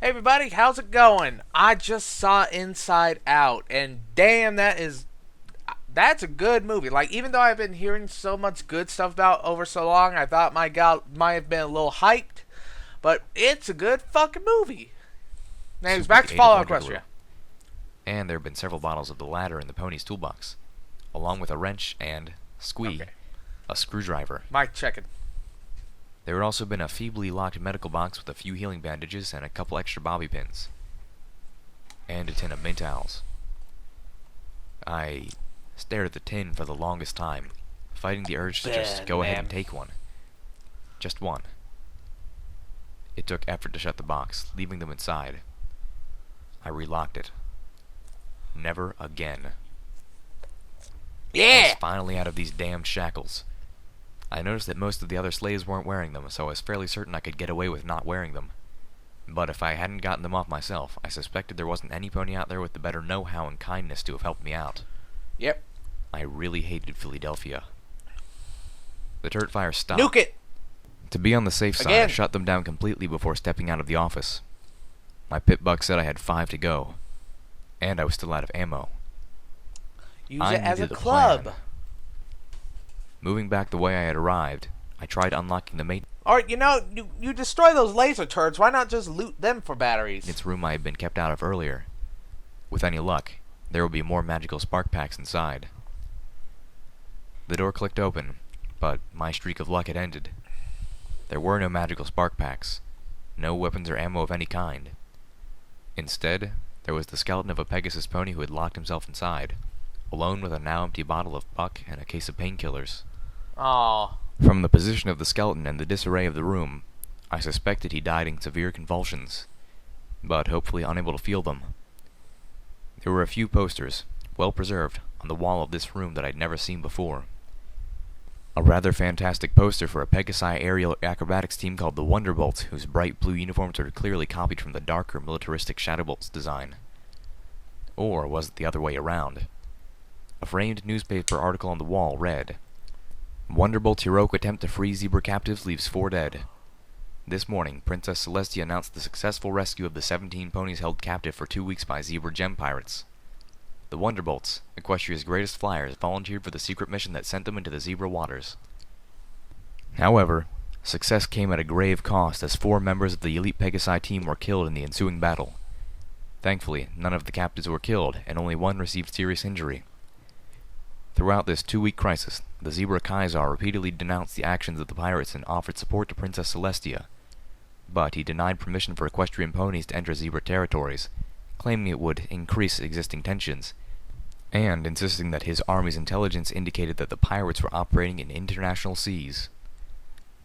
Hey everybody, how's it going? I just saw Inside Out, and damn, that's a good movie. Like, even though I've been hearing so much good stuff about over so long, I thought my god might have been a little hyped, but it's a good fucking movie. Now it's Soup with back the to aid of Fallout Wonder Glue. Equestria. And there have been several bottles of the latter in the pony's toolbox, along with a wrench and, squee, Okay, a screwdriver. mic checking. There had also been a feebly locked medical box with a few healing bandages and a couple extra bobby pins. And a tin of mint owls. I stared at the tin for the longest time, fighting the urge to just go ahead and take one. Just one. It took effort to shut the box, leaving them inside. I relocked it. Never again. I was finally out of these damned shackles. I noticed that most of the other slaves weren't wearing them, so I was fairly certain I could get away with not wearing them. But if I hadn't gotten them off myself, I suspected there wasn't any pony out there with the better know-how and kindness to have helped me out. Yep. I really hated Philadelphia. The turret fire stopped. Nuke it! To be on the safe side, Again. I shut them down completely before stepping out of the office. My pit buck said I had 5 to go, and I was still out of ammo. Use I it as a needed a club. plan. Moving back the way I had arrived, I tried unlocking the Or, you destroy those laser turrets, why not just loot them for batteries? maintenance room I had been kept out of earlier. With any luck, there would be more magical spark packs inside. The door clicked open, but my streak of luck had ended. There were no magical spark packs, no weapons or ammo of any kind. Instead, there was the skeleton of a Pegasus pony who had locked himself inside, alone with a now empty bottle of buck and a case of painkillers. Aw. From the position of the skeleton and the disarray of the room, I suspected he died in severe convulsions, but hopefully unable to feel them. There were a few posters, well preserved, on the wall of this room that I'd never seen before. A rather fantastic poster for a Pegasi aerial acrobatics team called the Wonderbolts, whose bright blue uniforms were clearly copied from the darker militaristic Shadowbolts design. Or was it the other way around? A framed newspaper article on the wall read, "Wonderbolt's heroic attempt to free zebra captives leaves 4 dead. This morning, Princess Celestia announced the successful rescue of the 17 ponies held captive for 2 weeks by zebra gem pirates. The Wonderbolts, Equestria's greatest flyers, volunteered for the secret mission that sent them into the zebra waters." However, success came at a grave cost as 4 members of the elite Pegasi team were killed in the ensuing battle. Thankfully, none of the captives were killed, and only 1 received serious injury. Throughout this 2-week crisis, the Zebra Kaisar repeatedly denounced the actions of the pirates and offered support to Princess Celestia, but he denied permission for equestrian ponies to enter zebra territories, claiming it would increase existing tensions, and insisting that his army's intelligence indicated that the pirates were operating in international seas.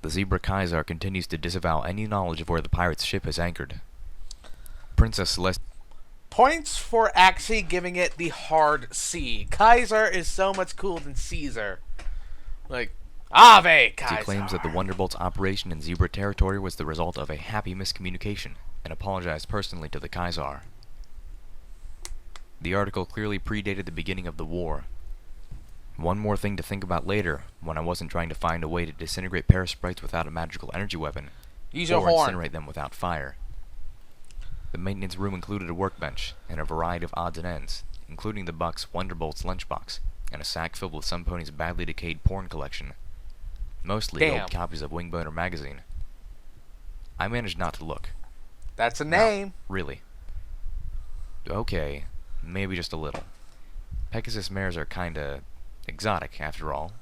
The Zebra Kaisar continues to disavow any knowledge of where the pirate's ship is anchored. Princess Celestia Points for actually giving it the hard C. Kaiser is so much cooler than Caesar. Like, Ave Kaiser. claims that the Wonderbolt's operation in zebra territory was the result of a happy miscommunication, and apologized personally to the Kaisar. The article clearly predated the beginning of the war. One more thing to think about later, when I wasn't trying to find a way to disintegrate parasprites without a magical energy weapon, Use your or horn. incinerate them without fire. The maintenance room included a workbench and a variety of odds and ends, including the Buck's Wonderbolt's lunchbox and a sack filled with some pony's badly decayed porn collection. Mostly old copies of Wingboner magazine. I managed not to look. That's a name. Really. Okay, maybe just a little. Pegasus mares are kinda exotic, after all.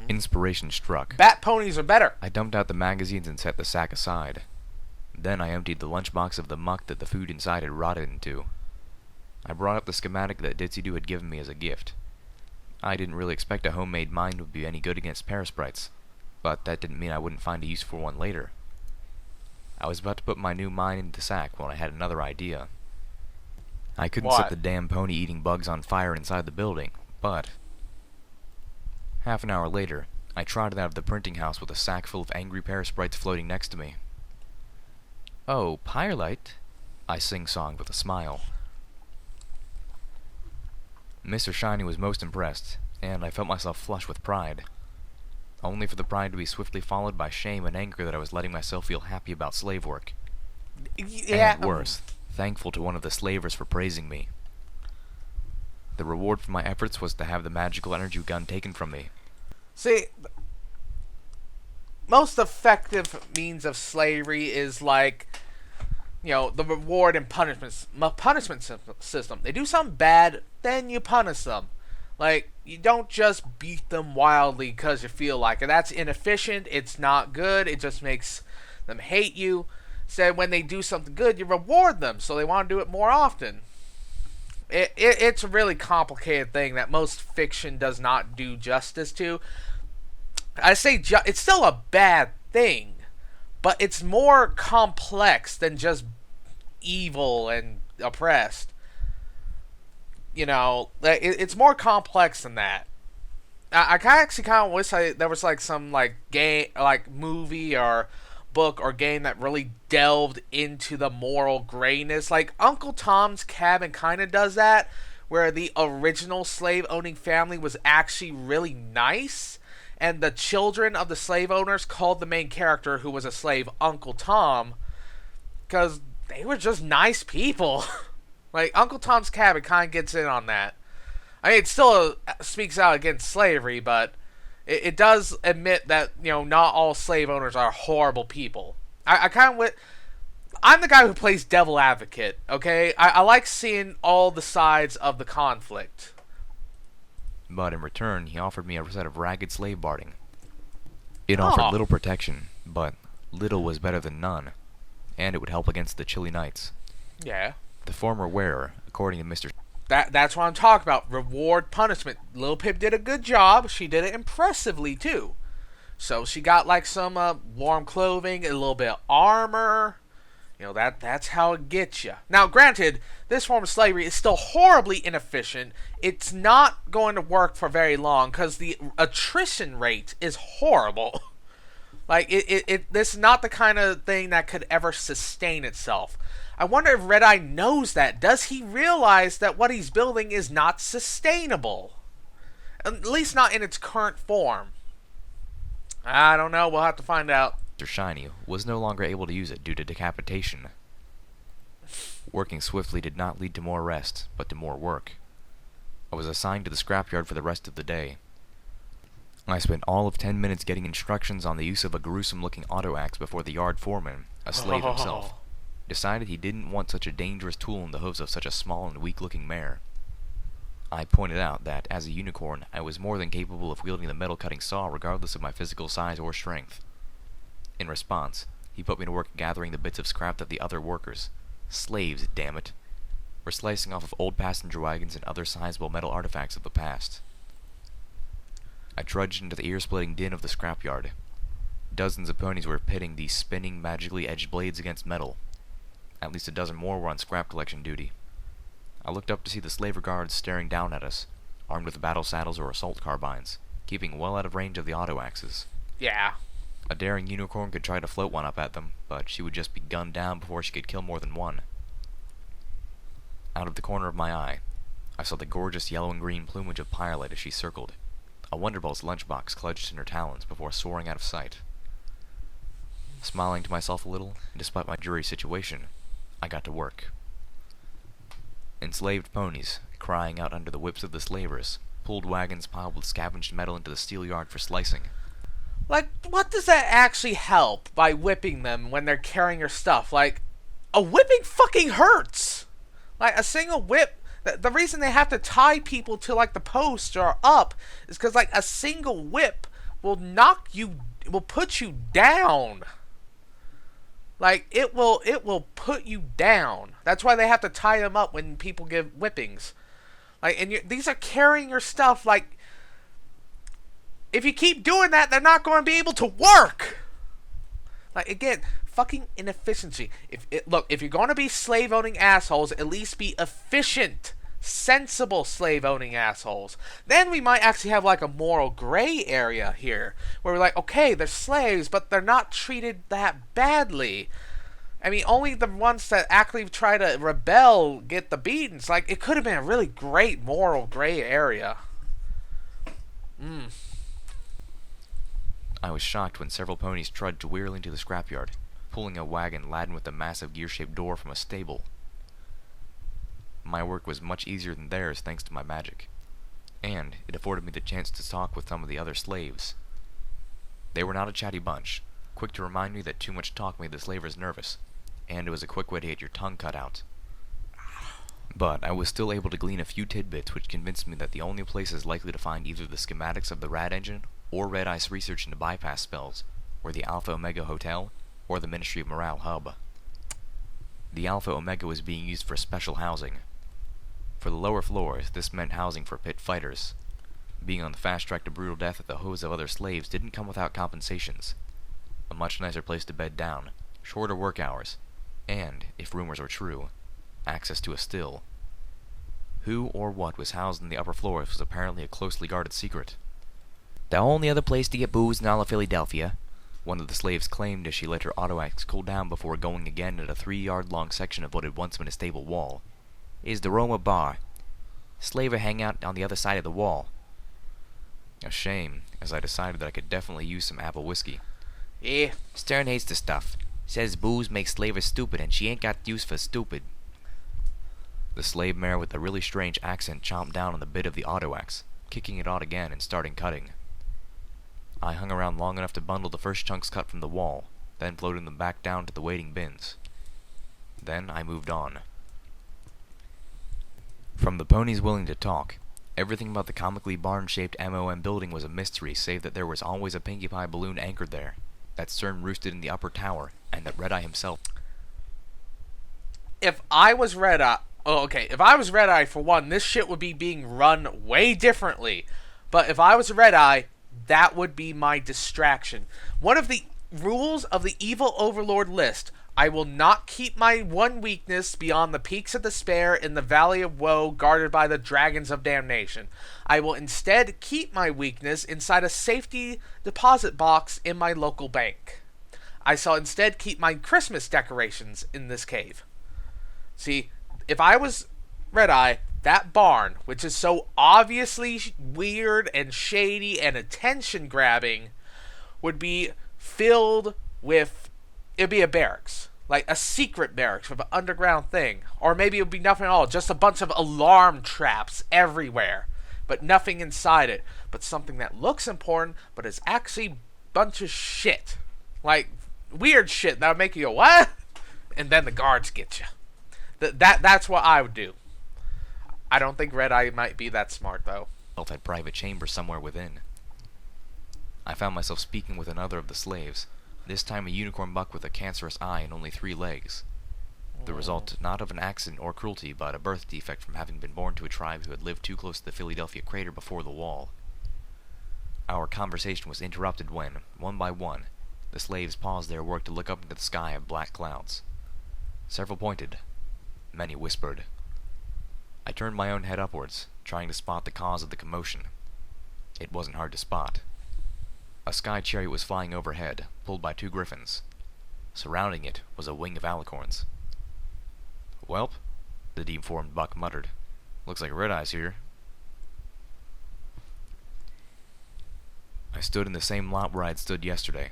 Inspiration struck. Bat ponies are better. I dumped out the magazines and set the sack aside. Then I emptied the lunchbox of the muck that the food inside had rotted into. I brought up the schematic that Ditzy-Doo had given me as a gift. I didn't really expect a homemade mine would be any good against parasprites, but that didn't mean I wouldn't find a use for one later. I was about to put my new mine into the sack when I had another idea. I couldn't set the damn pony eating bugs on fire inside the building, but half an hour later, I trotted out of the printing house with a sack full of angry parasprites floating next to me. "Oh, Pirelite," I sing-songed with a smile. Mr. Shiny was most impressed, and I felt myself flush with pride. only for the pride to be swiftly followed by shame and anger that I was letting myself feel happy about slave work. Yeah. And worse, thankful to one of the slavers for praising me. The reward for my efforts was to have the magical energy gun taken from me. See, most effective means of slavery is like, the reward and punishment system. They do something bad, then you punish them. Like, you don't just beat them wildly because you feel like it. That's inefficient. It's not good. It just makes them hate you. So when they do something good, you reward them so they want to do it more often. It's a really complicated thing that most fiction does not do justice to. I say it's still a bad thing, but it's more complex than just evil and oppressed. It's more complex than that. I actually kind of wish there was like some like game, like movie or book or game that really delved into the moral grayness. Like Uncle Tom's Cabin kind of does that, where the original slave owning family was actually really nice, and the children of the slave owners called the main character, who was a slave, Uncle Tom, because they were just nice people. Like Uncle Tom's Cabin kind of gets in on that. I mean, it still speaks out against slavery, but it does admit that not all slave owners are horrible people. I'm the guy who plays devil advocate. Okay, I like seeing all the sides of the conflict. But in return, he offered me a set of ragged slave barding. It offered little protection, but little was better than none, and it would help against the chilly nights. Yeah. The former wearer, according to Mr. That's what I'm talking about. Reward, punishment. Lil Pip did a good job. She did it impressively too. So she got like some warm clothing, a little bit of armor. That's how it gets you. Now, granted, this form of slavery is still horribly inefficient. It's not going to work for very long because the attrition rate is horrible. Like this is not the kind of thing that could ever sustain itself. I wonder if Red Eye knows that. Does he realize that what he's building is not sustainable? At least not in its current form. I don't know. We'll have to find out. Mr. Shiny was no longer able to use it due to decapitation. Working swiftly did not lead to more rest, but to more work. I was assigned to the scrapyard for the rest of the day. I spent all of 10 minutes getting instructions on the use of a gruesome-looking auto axe before the yard foreman, a slave himself, decided he didn't want such a dangerous tool in the hooves of such a small and weak-looking mare. I pointed out that, as a unicorn, I was more than capable of wielding the metal-cutting saw regardless of my physical size or strength. In response, he put me to work gathering the bits of scrap that the other workers, slaves, damn it, were slicing off of old passenger wagons and other sizable metal artifacts of the past. I trudged into the ear-splitting din of the scrapyard. Dozens of ponies were pitting these spinning, magically edged blades against metal. At least a dozen more were on scrap collection duty. I looked up to see the slaver guards staring down at us, armed with battle saddles or assault carbines, keeping well out of range of the auto axes. Yeah. A daring unicorn could try to float one up at them, but she would just be gunned down before she could kill more than one. Out of the corner of my eye, I saw the gorgeous yellow and green plumage of Pilot as she circled, a Wonderbolt's lunchbox clutched in her talons before soaring out of sight. Smiling to myself a little, despite my dreary situation, I got to work. Enslaved ponies, crying out under the whips of the slavers, pulled wagons piled with scavenged metal into the steel yard for slicing. Like, what does that actually help by whipping them when they're carrying your stuff? Like, a whipping fucking hurts! Like, a single whip, the reason they have to tie people to, like, the post or up is because, like, a single whip will put you down. Like, it will put you down. That's why they have to tie them up when people give whippings. Like, and these are carrying your stuff, like, if you keep doing that, they're not going to be able to work. Like, again, fucking inefficiency. If you're going to be slave-owning assholes, at least be efficient, sensible slave-owning assholes. Then we might actually have, like, a moral gray area here, where we're like, okay, they're slaves, but they're not treated that badly. I mean, only the ones that actually try to rebel get the beatings. Like, it could have been a really great moral gray area. I was shocked when several ponies trudged wearily into the scrapyard, pulling a wagon laden with a massive gear-shaped door from a stable. My work was much easier than theirs thanks to my magic, and it afforded me the chance to talk with some of the other slaves. They were not a chatty bunch, quick to remind me that too much talk made the slavers nervous, and it was a quick way to get your tongue cut out. But I was still able to glean a few tidbits which convinced me that the only places likely to find either the schematics of the Rad Engine or Red Eye's research into bypass spells were the Alpha Omega Hotel or the Ministry of Morale hub. The Alpha Omega was being used for special housing. For the lower floors, this meant housing for pit fighters. Being on the fast track to brutal death at the hose of other slaves didn't come without compensations. A much nicer place to bed down, shorter work hours, and, if rumors were true, access to a still. Who or what was housed in the upper floors was apparently a closely guarded secret. "The only other place to get booze in all of Philadelphia," one of the slaves claimed as she let her auto-axe cool down before going again at a 3-yard-long section of what had once been a stable wall, "is the Roma Bar. Slaver hang out on the other side of the wall." A shame, as I decided that I could definitely use some apple whiskey. Yeah. "Stern hates the stuff. Says booze makes slavers stupid and she ain't got use for stupid." The slave mare with the really strange accent chomped down on the bit of the auto-axe, kicking it out again and starting cutting. I hung around long enough to bundle the first chunks cut from the wall, then floated them back down to the waiting bins. Then I moved on. From the ponies willing to talk, everything about the comically barn-shaped MOM building was a mystery save that there was always a Pinkie Pie balloon anchored there, that Stern roosted in the upper tower, and that Red Eye himself... If I was Red Eye... Oh, okay. If I was Red Eye, for one, this shit would be being run way differently. But if I was Red Eye, that would be my distraction. One of the rules of the Evil Overlord list: I will not keep my one weakness beyond the peaks of despair in the Valley of Woe guarded by the Dragons of Damnation. I will instead keep my weakness inside a safety deposit box in my local bank. I shall instead keep my Christmas decorations in this cave. See, if I was Red Eye, that barn, which is so obviously weird and shady and attention-grabbing, would be filled with... It'd be a barracks. Like a secret barracks with an underground thing. Or maybe it would be nothing at all. Just a bunch of alarm traps everywhere. But nothing inside it. But something that looks important, but is actually a bunch of shit. Like, weird shit that would make you go, what? And then the guards get you. That's what I would do. I don't think Red Eye might be that smart, though. had private chambers somewhere within. I found myself speaking with another of the slaves, this time a unicorn buck with a cancerous eye and only 3 legs. The result not of an accident or cruelty, but a birth defect from having been born to a tribe who had lived too close to the Philadelphia crater before the wall. Our conversation was interrupted when, one by one, the slaves paused their work to look up into the sky of black clouds. Several pointed. Many whispered. I turned my own head upwards, trying to spot the cause of the commotion. It wasn't hard to spot. A sky chariot was flying overhead, pulled by 2 griffins. Surrounding it was a wing of alicorns. "Welp," the deformed buck muttered. "Looks like Red Eye's here." I stood in the same lot where I had stood yesterday.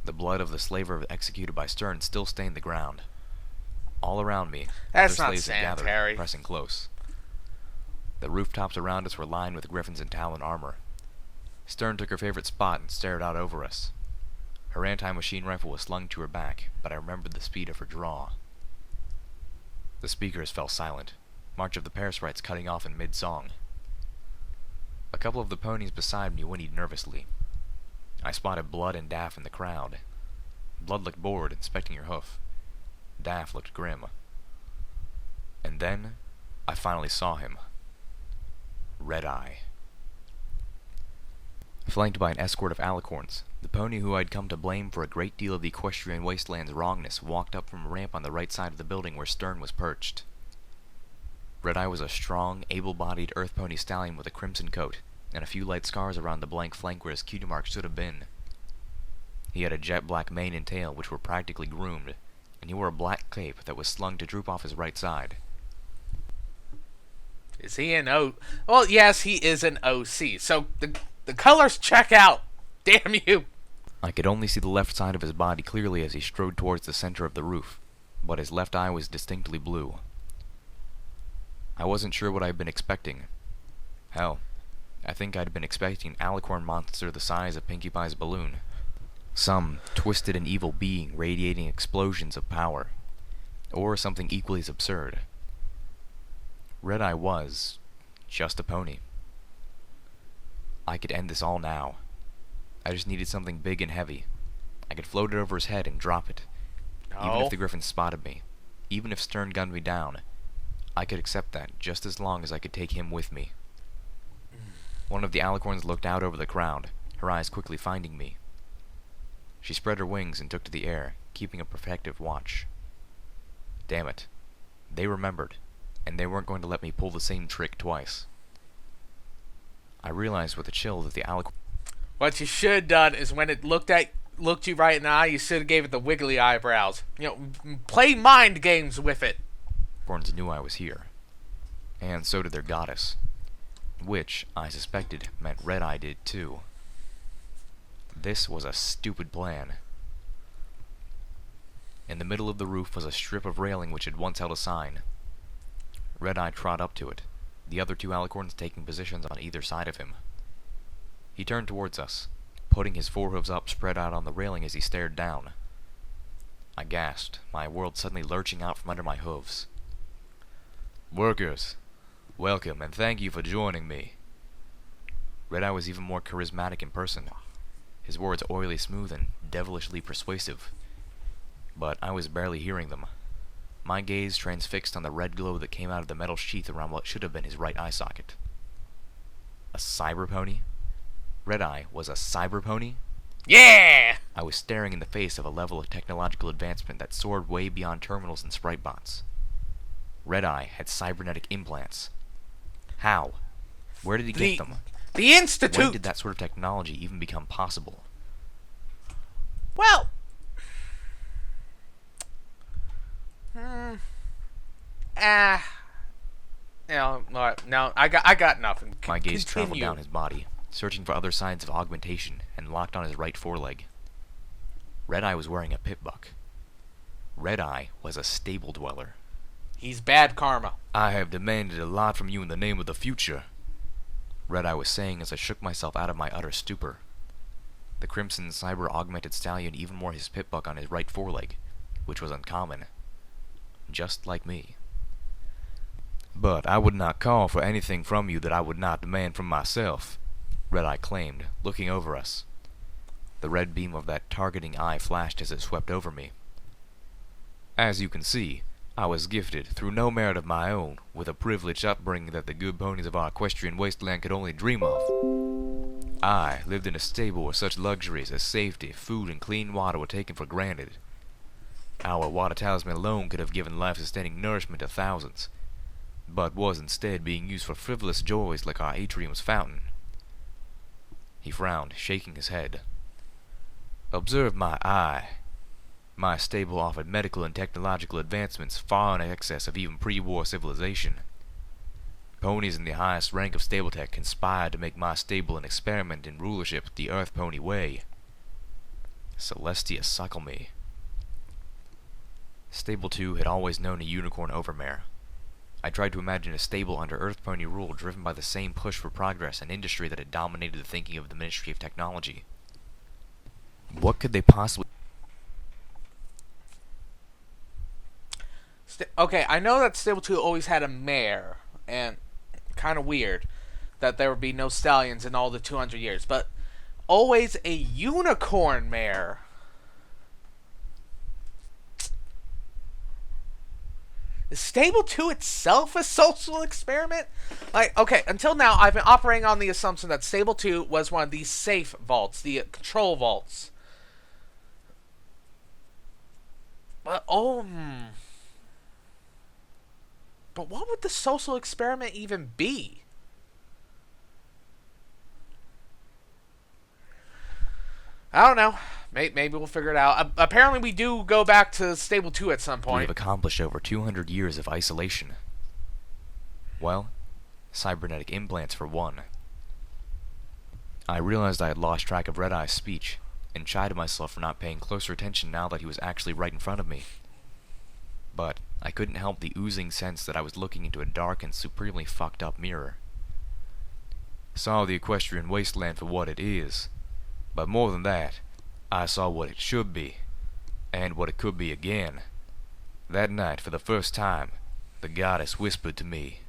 The blood of the slaver executed by Stern still stained the ground. All around me, That's other not slaves had gathered, sanitary. pressing close. The rooftops around us were lined with griffins in talon armor. Stern took her favorite spot and stared out over us. Her anti-machine rifle was slung to her back, but I remembered the speed of her draw. The speakers fell silent, March of the Parasprites cutting off in mid-song. A couple of the ponies beside me whinnied nervously. I spotted Blood and Daff in the crowd. Blood looked bored, inspecting her hoof. Daff looked grim. And then, I finally saw him. Red Eye. Flanked by an escort of alicorns, the pony who I'd come to blame for a great deal of the equestrian wasteland's wrongness walked up from a ramp on the right side of the building where Stern was perched. Red Eye was a strong, able-bodied earth pony stallion with a crimson coat, and a few light scars around the blank flank where his cutie mark should have been. He had a jet-black mane and tail which were practically groomed, and he wore a black cape that was slung to droop off his right side. Is he an O? Well, yes, he is an OC. So the colors check out. Damn you. I could only see the left side of his body clearly as he strode towards the center of the roof, but his left eye was distinctly blue. I wasn't sure what I'd been expecting. Hell, I think I'd been expecting an alicorn monster the size of Pinkie Pie's balloon. Some twisted and evil being radiating explosions of power. Or something equally as absurd. Red-Eye was just a pony. I could end this all now. I just needed something big and heavy. I could float it over his head and drop it. No. Even if the griffin spotted me. Even if Stern gunned me down. I could accept that just as long as I could take him with me. One of the alicorns looked out over the crowd, her eyes quickly finding me. She spread her wings and took to the air, keeping a protective watch. Damn it. They remembered, and they weren't going to let me pull the same trick twice. I realized with a chill that the alicorn... What you should have done is when it looked you right in the eye, you should have gave it the wiggly eyebrows. You know, play mind games with it. Alicorns knew I was here. And so did their goddess. Which, I suspected, meant Red-Eye did too. This was a stupid plan. In the middle of the roof was a strip of railing which had once held a sign. Red-Eye trod up to it, the other two alicorns taking positions on either side of him. He turned towards us, putting his forehooves up spread out on the railing as he stared down. I gasped, my world suddenly lurching out from under my hooves. Workers, welcome and thank you for joining me. Red-Eye was even more charismatic in person, his words oily smooth and devilishly persuasive. But I was barely hearing them. My gaze transfixed on the red glow that came out of the metal sheath around what should have been his right eye socket. A cyber pony? Red-Eye was a cyber pony? Yeah! I was staring in the face of a level of technological advancement that soared way beyond terminals and sprite bots. Red-Eye had cybernetic implants. How? Where did he get them? The Institute! When did that sort of technology even become possible? Well... No, I got nothing. My gaze traveled down his body, searching for other signs of augmentation, and locked on his right foreleg. Red-Eye was wearing a pit buck. Red-Eye was a stable dweller. He's bad karma. I have demanded a lot from you in the name of the future, Red-Eye was saying as I shook myself out of my utter stupor. The crimson cyber-augmented stallion even wore his pit buck on his right foreleg, which was uncommon. Just like me. But I would not call for anything from you that I would not demand from myself, Red-Eye claimed, looking over us. The red beam of that targeting eye flashed as it swept over me. As you can see, I was gifted, through no merit of my own, with a privileged upbringing that the good ponies of our equestrian wasteland could only dream of. I lived in a stable where such luxuries as safety, food, and clean water were taken for granted. Our water talisman alone could have given life-sustaining nourishment to thousands, but was instead being used for frivolous joys like our atrium's fountain. He frowned, shaking his head. Observe my eye. My stable offered medical and technological advancements far in excess of even pre-war civilization. Ponies in the highest rank of stable tech conspired to make my stable an experiment in rulership the Earth Pony way. Celestia suckle me. Stable 2 had always known a unicorn overmare. I tried to imagine a stable under Earth Pony rule driven by the same push for progress and industry that had dominated the thinking of the Ministry of Technology. What could they possibly... Okay, I know that Stable 2 always had a mare, and kind of weird that there would be no stallions in all the 200 years, but always a unicorn mare. Is Stable 2 itself a social experiment? Like, okay, until now, I've been operating on the assumption that Stable 2 was one of these safe vaults, the control vaults. But, But what would the social experiment even be? I don't know. Maybe we'll figure it out. Apparently we do go back to Stable 2 at some point. We've accomplished over 200 years of isolation. Well, cybernetic implants for one. I realized I had lost track of Red-Eye's speech, and chided myself for not paying closer attention now that he was actually right in front of me. But I couldn't help the oozing sense that I was looking into a dark and supremely fucked up mirror. Saw the equestrian wasteland for what it is, but more than that, I saw what it should be, and what it could be again. That night, for the first time, the goddess whispered to me.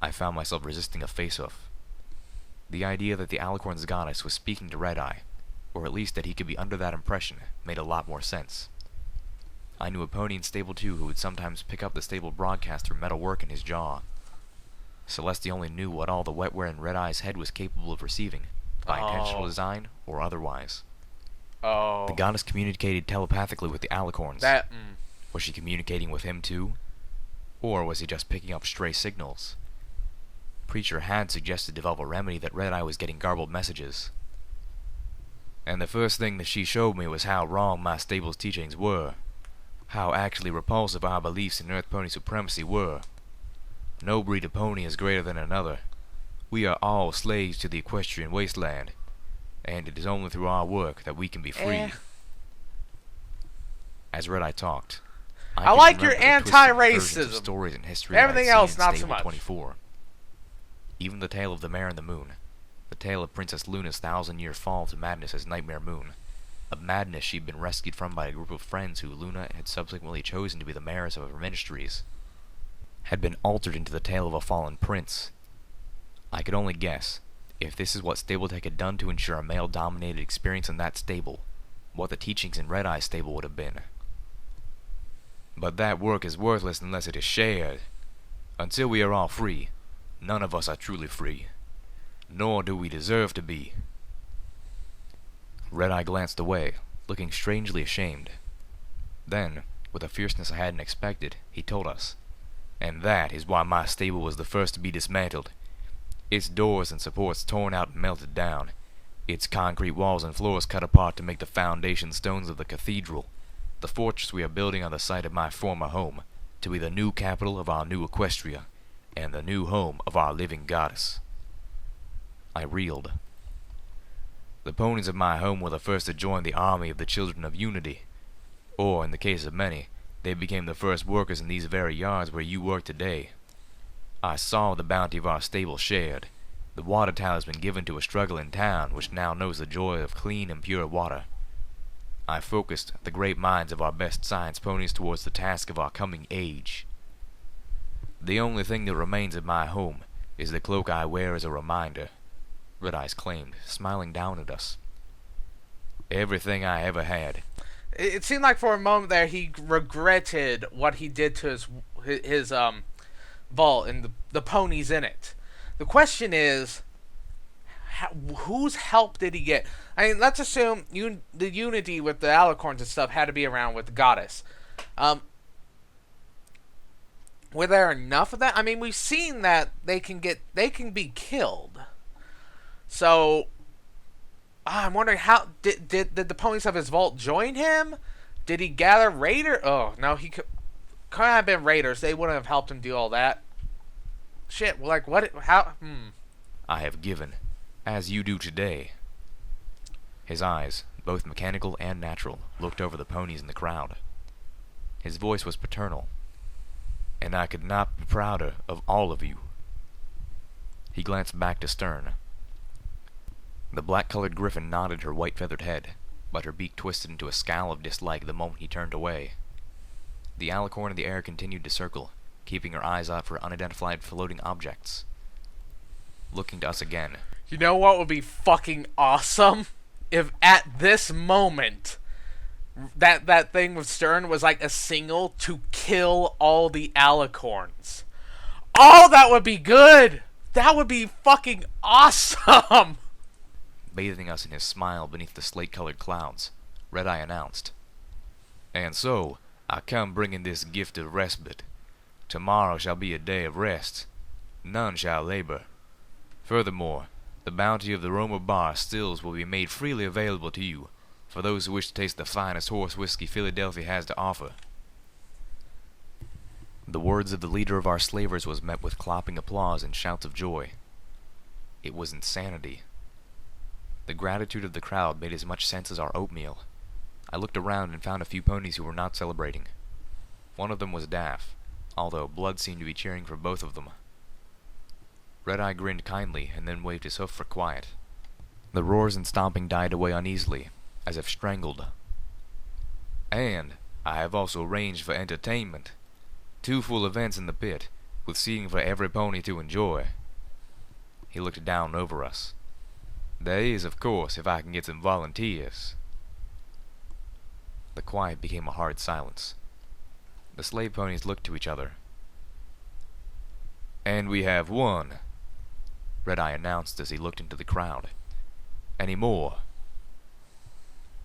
I found myself resisting a face-off. The idea that the Alicorn's goddess was speaking to Red Eye, or at least that he could be under that impression, made a lot more sense. I knew a pony in Stable 2 who would sometimes pick up the stable broadcast through metal work in his jaw. Celeste only knew what all the wetware in Red Eye's head was capable of receiving, by intentional design or otherwise. The goddess communicated telepathically with the Alicorns. Was she communicating with him too? Or was he just picking up stray signals? Preacher had suggested develop a remedy that Red Eye was getting garbled messages. And the first thing that she showed me was how wrong my stable's teachings were. How actually repulsive our beliefs in Earth Pony supremacy were. No breed of pony is greater than another. We are all slaves to the equestrian wasteland, and it is only through our work that we can be free. As Red Eye talked, I like your anti-racism. Stories and history Everything else, not so much. 24. Even the tale of the Mare and the Moon, the tale of Princess Luna's 1,000-year fall to madness as Nightmare Moon, a madness she'd been rescued from by a group of friends who Luna had subsequently chosen to be the mayors of her ministries, had been altered into the tale of a fallen prince. I could only guess, if this is what Stable-Tech had done to ensure a male-dominated experience in that stable, what the teachings in Red Eye's stable would have been. But that work is worthless unless it is shared. Until we are all free, none of us are truly free. Nor do we deserve to be. Red Eye glanced away, looking strangely ashamed. Then, with a fierceness I hadn't expected, he told us, "And that is why my stable was the first to be dismantled. Its doors and supports torn out and melted down. Its concrete walls and floors cut apart to make the foundation stones of the cathedral, the fortress we are building on the site of my former home, to be the new capital of our new Equestria, and the new home of our living goddess." I reeled. The ponies of my home were the first to join the army of the Children of Unity. Or, in the case of many, they became the first workers in these very yards where you work today. I saw the bounty of our stable shared. The water talisman given to a struggling town which now knows the joy of clean and pure water. I focused the great minds of our best science ponies towards the task of our coming age. The only thing that remains of my home is the cloak I wear as a reminder, Red Eyes claimed, smiling down at us. Everything I ever had. It seemed like for a moment there he regretted what he did to his vault and the ponies in it. The question is, whose help did he get? I mean, let's assume the unity with the alicorns and stuff had to be around with the goddess. Were there enough of that? I mean, we've seen that they can be killed. So I'm wondering, how did the ponies of his vault join him? Did he gather raiders? Oh no, he couldn't have been raiders. They wouldn't have helped him do all that. Shit, like what? How? I have given, as you do today. His eyes, both mechanical and natural, looked over the ponies in the crowd. His voice was paternal. And I could not be prouder of all of you. He glanced back to Stern. The black-colored griffin nodded her white-feathered head, but her beak twisted into a scowl of dislike the moment he turned away. The alicorn in the air continued to circle, keeping her eyes out for unidentified floating objects. Looking to us again. You know what would be fucking awesome? If at this moment that thing with Stern was like a signal to kill all the alicorns. Oh, that would be good! That would be fucking awesome! Bathing us in his smile beneath the slate-colored clouds, Red Eye announced, "And so, I come bringing this gift of respite. Tomorrow shall be a day of rest. None shall labor. Furthermore, the bounty of the Roma Bar stills will be made freely available to you, for those who wish to taste the finest horse whiskey Philadelphia has to offer." The words of the leader of our slavers was met with clapping applause and shouts of joy. It was insanity. The gratitude of the crowd made as much sense as our oatmeal. I looked around and found a few ponies who were not celebrating. One of them was Daff, although Blood seemed to be cheering for both of them. Red-Eye grinned kindly and then waved his hoof for quiet. The roars and stomping died away uneasily, as if strangled. And I have also arranged for entertainment. 2 full events in the pit, with seating for every pony to enjoy. He looked down over us. That is, of course, if I can get some volunteers. The quiet became a hard silence. The slave ponies looked to each other. And we have one, Red-Eye announced as he looked into the crowd. Any more?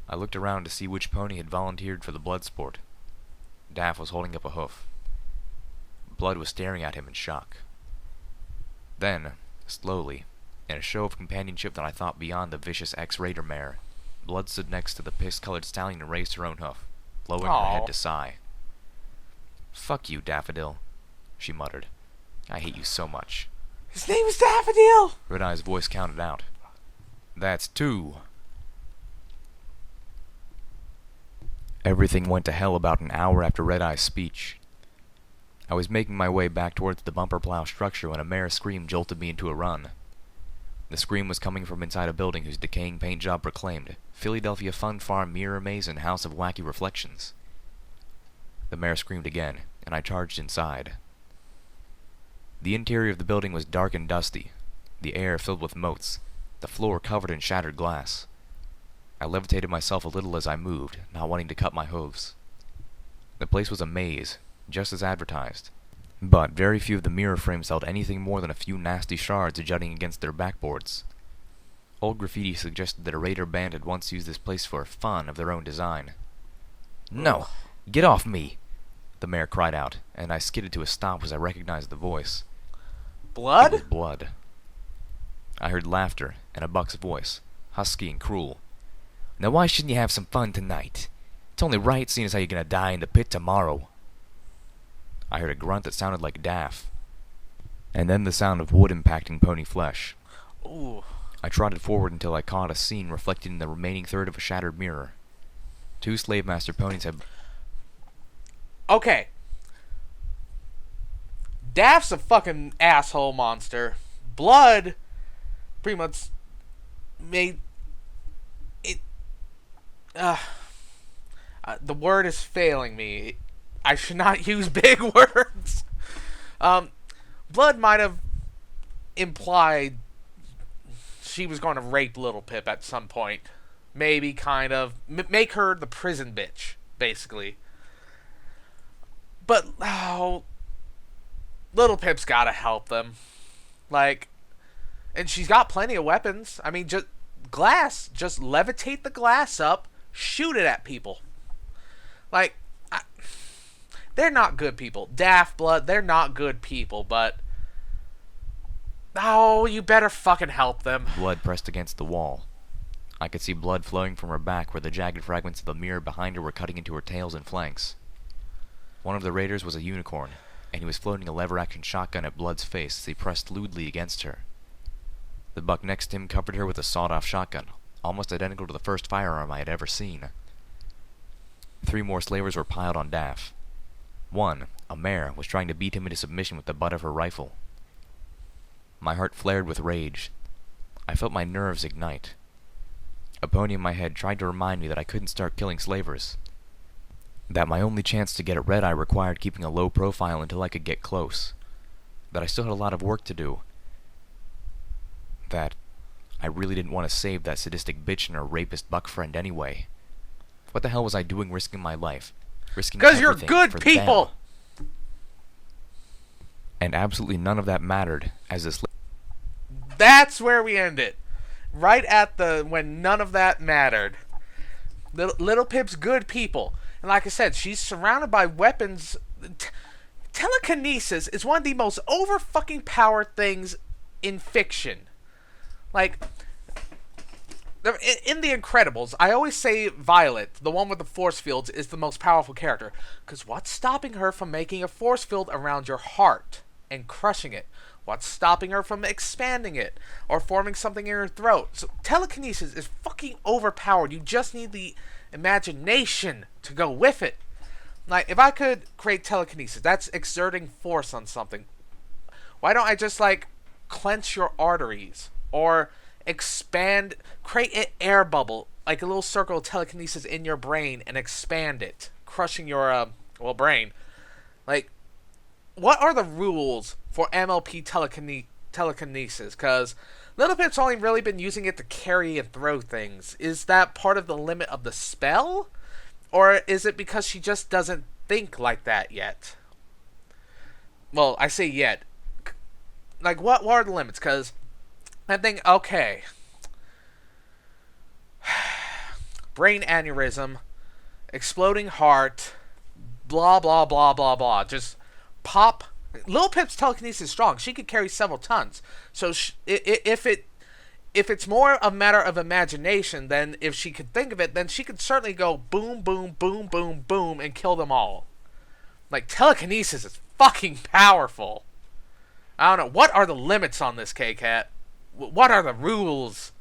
I looked around to see which pony had volunteered for the blood sport. Daff was holding up a hoof. Blood was staring at him in shock. Then, slowly, in a show of companionship that I thought beyond the vicious ex-raider mare, Blood stood next to the piss-colored stallion and raised her own hoof, lowering her head to sigh. "Fuck you, Daffodil," she muttered. "I hate you so much." His name is Daffodil! Red-Eye's voice counted out. "That's 2. Everything went to hell about an hour after Red-Eye's speech. I was making my way back towards the bumper plow structure when a mare's scream jolted me into a run. The scream was coming from inside a building whose decaying paint job proclaimed Philadelphia Fun Farm Mirror Maze and House of Wacky Reflections. The mare screamed again, and I charged inside. The interior of the building was dark and dusty, the air filled with motes, the floor covered in shattered glass. I levitated myself a little as I moved, not wanting to cut my hooves. The place was a maze, just as advertised, but very few of the mirror frames held anything more than a few nasty shards jutting against their backboards. Old graffiti suggested that a raider band had once used this place for fun of their own design. "No! Get off me!" the mare cried out, and I skidded to a stop as I recognized the voice. Blood? It was Blood. I heard laughter and a buck's voice, husky and cruel. "Now why shouldn't you have some fun tonight? It's only right, seeing as how you're gonna die in the pit tomorrow." I heard a grunt that sounded like Daff, and then the sound of wood impacting pony flesh. Ooh. I trotted forward until I caught a scene reflected in the remaining third of a shattered mirror. 2 slave master ponies had... Okay. Daff's a fucking asshole monster. Blood pretty much made it... the word is failing me. I should not use big words. Blood might have implied she was going to rape Lil Pip at some point. Maybe, kind of. Make her the prison bitch, basically. But, Lil Pip's gotta help them. Like, and she's got plenty of weapons. I mean, just glass. Just levitate the glass up, shoot it at people. Like, they're not good people. Daff, Blood, they're not good people, but... Oh, you better fucking help them. Blood pressed against the wall. I could see blood flowing from her back where the jagged fragments of the mirror behind her were cutting into her tails and flanks. One of the raiders was a unicorn, and he was floating a lever-action shotgun at Blood's face as he pressed lewdly against her. The buck next to him covered her with a sawed-off shotgun, almost identical to the first firearm I had ever seen. 3 more slavers were piled on Daff. One, a mare, was trying to beat him into submission with the butt of her rifle. My heart flared with rage. I felt my nerves ignite. A pony in my head tried to remind me that I couldn't start killing slavers. That my only chance to get at Red-Eye required keeping a low profile until I could get close. That I still had a lot of work to do. That I really didn't want to save that sadistic bitch and her rapist buck friend anyway. What the hell was I doing risking my life? Risking Because you're everything good for people! them? And absolutely none of that mattered, as this... That's where we end it. Right at when none of that mattered. Lil Pip's good people. And like I said, she's surrounded by weapons. Telekinesis is one of the most over-fucking-powered things in fiction. Like, in The Incredibles, I always say Violet, the one with the force fields, is the most powerful character. Because what's stopping her from making a force field around your heart and crushing it? What's stopping her from expanding it or forming something in her throat? So telekinesis is fucking overpowered. You just need the imagination to go with it. Like, if I could create telekinesis, that's exerting force on something. Why don't I just, like, clench your arteries? Or expand, create an air bubble, like a little circle of telekinesis in your brain and expand it, crushing your, brain. Like, what are the rules for MLP telekinesis? Because Lil Pip's only really been using it to carry and throw things. Is that part of the limit of the spell? Or is it because she just doesn't think like that yet? Well, I say yet. Like, what are the limits? Because I think, okay. Brain aneurysm, exploding heart, blah, blah, blah, blah, blah. Just pop. Lil Pip's telekinesis is strong. She could carry several tons. So if it's more a matter of imagination, then if she could think of it, then she could certainly go boom, boom, boom, boom, boom, and kill them all. Like, telekinesis is fucking powerful. I don't know. What are the limits on this, K-Cat? What are the rules?